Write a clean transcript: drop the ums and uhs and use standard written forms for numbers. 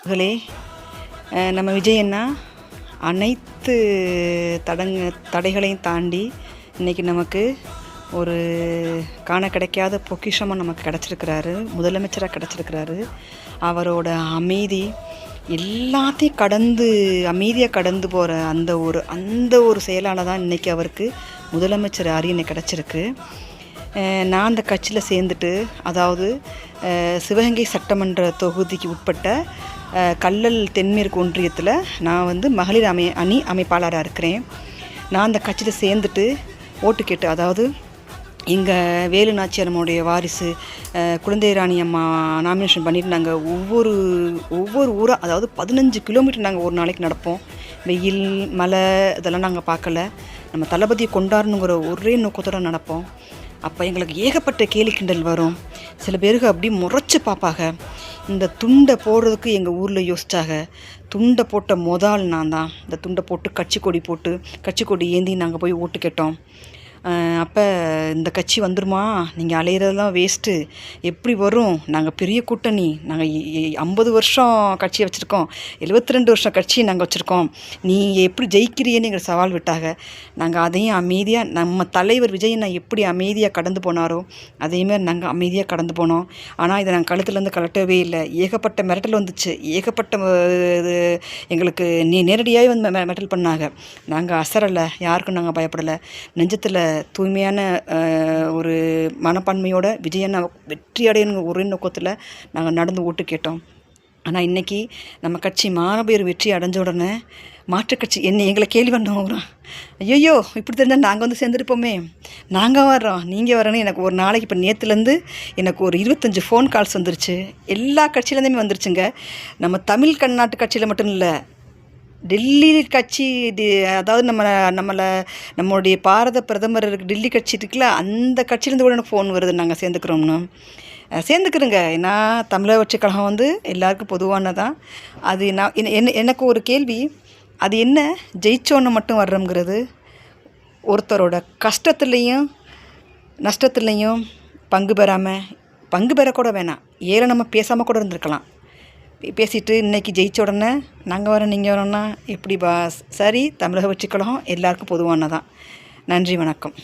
மகளே, நம்ம விஜய் அண்ணா அனைத்து தடைகளையும் தாண்டி இன்றைக்கி நமக்கு ஒரு காண கிடைக்காத பொக்கிஷமாக நமக்கு கிடச்சிருக்கிறாரு. முதலமைச்சராக கிடச்சிருக்கிறாரு. அவரோட அமைதி எல்லாத்தையும் கடந்து அமைதியாக கடந்து போகிற அந்த ஒரு செயலால் தான் இன்றைக்கி அவருக்கு முதலமைச்சர் அரியணை கிடச்சிருக்கு. நான் அந்த கட்சியில் சேர்ந்துட்டு, அதாவது சிவகங்கை சட்டமன்ற தொகுதிக்கு உட்பட்ட கல்லல் தென்மேற்கு ஒன்றியத்தில் நான் மகளிர் அணி அமைப்பாளராக இருக்கிறேன். நான் அந்த கட்சியில் சேர்ந்துட்டு ஓட்டு கேட்டு, அதாவது இங்கே வேலு நாச்சியாரம்முடைய வாரிசு குழந்தை ராணி அம்மா நாமினேஷன் பண்ணிவிட்டு நாங்கள் ஒவ்வொரு ஊராக, அதாவது 15 கிலோமீட்டர் நாங்கள் ஒரு நாளைக்கு நடப்போம். வெயில் மழை இதெல்லாம் நாங்கள் பார்க்கல, நம்ம தளபதியை கொண்டாடணுங்கிற ஒரே நோக்கத்தோடு நடப்போம். அப்போ எங்களுக்கு ஏகப்பட்ட கேலி கிண்டல் வரும். சில பேருக்கு அப்படி முறைச்சி பார்ப்பாங்க. இந்த துண்டை போடுறதுக்கு எங்கள் ஊரில் யோசிச்சாங்க. துண்டை போட்ட முதல் நான் தான். இந்த துண்டை போட்டு கட்சி கொடி ஏந்தி நாங்கள் போய் ஓட்டு கேட்டோம். அப்போ இந்த கட்சி வந்துருமா, நீங்கள் அலையிறதெல்லாம் வேஸ்ட்டு, எப்படி வரும், நாங்கள் பெரிய கூட்டணி, நாங்கள் 50 வருஷம் கட்சியை வச்சுருக்கோம், 72 வருஷம் கட்சியை நாங்கள் வச்சுருக்கோம், நீ எப்படி ஜெயிக்கிறியேன்னு எங்கள் சவால் விட்டாங்க. நாங்கள் அதையும் அமைதியாக, நம்ம தலைவர் விஜய் நான் எப்படி அமைதியாக கடந்து போனாரோ அதேமாதிரி நாங்கள் அமைதியாக கடந்து போனோம். ஆனால் இதை நாங்கள் கழுத்துலேருந்து கலட்டவே இல்லை. ஏகப்பட்ட மிரட்டல் வந்துச்சு, ஏகப்பட்ட இது எங்களுக்கு நேரடியாகவே மிரட்டல் பண்ணாங்க. நாங்கள் அசரலை, யாருக்கும் நாங்கள் பயப்படலை. நெஞ்சத்தில் தூய்மையான ஒரு மனப்பான்மையோட விஜயண்ணா வெற்றி அடையணுங்க ஒரே நோக்கத்தில் நாங்கள் நடந்து ஓட்டு கேட்டோம். ஆனால் இன்றைக்கி நம்ம கட்சி மாபெரும் வெற்றி அடைஞ்ச உடனே மாற்றுக் கட்சி எங்களை கேள்வி பண்ணோம். ஐயோ, இப்படி தெரிஞ்சால் நாங்கள் சேர்ந்துருப்போமே, நாங்கள் வர்றோம், நீங்கள் வரணும். எனக்கு ஒரு நாளைக்கு இப்போ நேற்றுலேருந்து எனக்கு ஒரு 25 ஃபோன் கால்ஸ் வந்துருச்சு. எல்லா கட்சியிலேருந்துமே வந்துருச்சுங்க. நம்ம தமிழ் கண்ணாட்டு கட்சியில் மட்டும் இல்லை, டெல்லி கட்சி, அதாவது நம்மளுடைய பாரத பிரதமர் டெல்லி கட்சி இருக்குல்ல, அந்த கட்சியிலேருந்து கூட எனக்கு ஃபோன் வருது, நாங்கள் சேர்ந்துக்கிறோம்னு. சேர்ந்துக்கிறோங்க. ஏன்னா தமிழக வெற்றி கழகம் எல்லாருக்கும் பொதுவானதான். அது எனக்கு ஒரு கேள்வி, அது என்ன ஜெயிச்சோன்னு மட்டும் வர்றோங்கிறது? ஒருத்தரோட கஷ்டத்துலேயும் நஷ்டத்துலேயும் பங்கு பெறக்கூட வேணாம், ஏழை நம்ம பேசாமல் கூட இருந்திருக்கலாம். பேசிட்டு இன்றைக்கி ஜெயிச்ச உடனே நாங்கள் வரோம் நீங்கள் வரோன்னா எப்படி பாஸ்? சரி, தமிழக வெற்றி கழகம் எல்லாருக்கும் பொதுவானதான். நன்றி, வணக்கம்.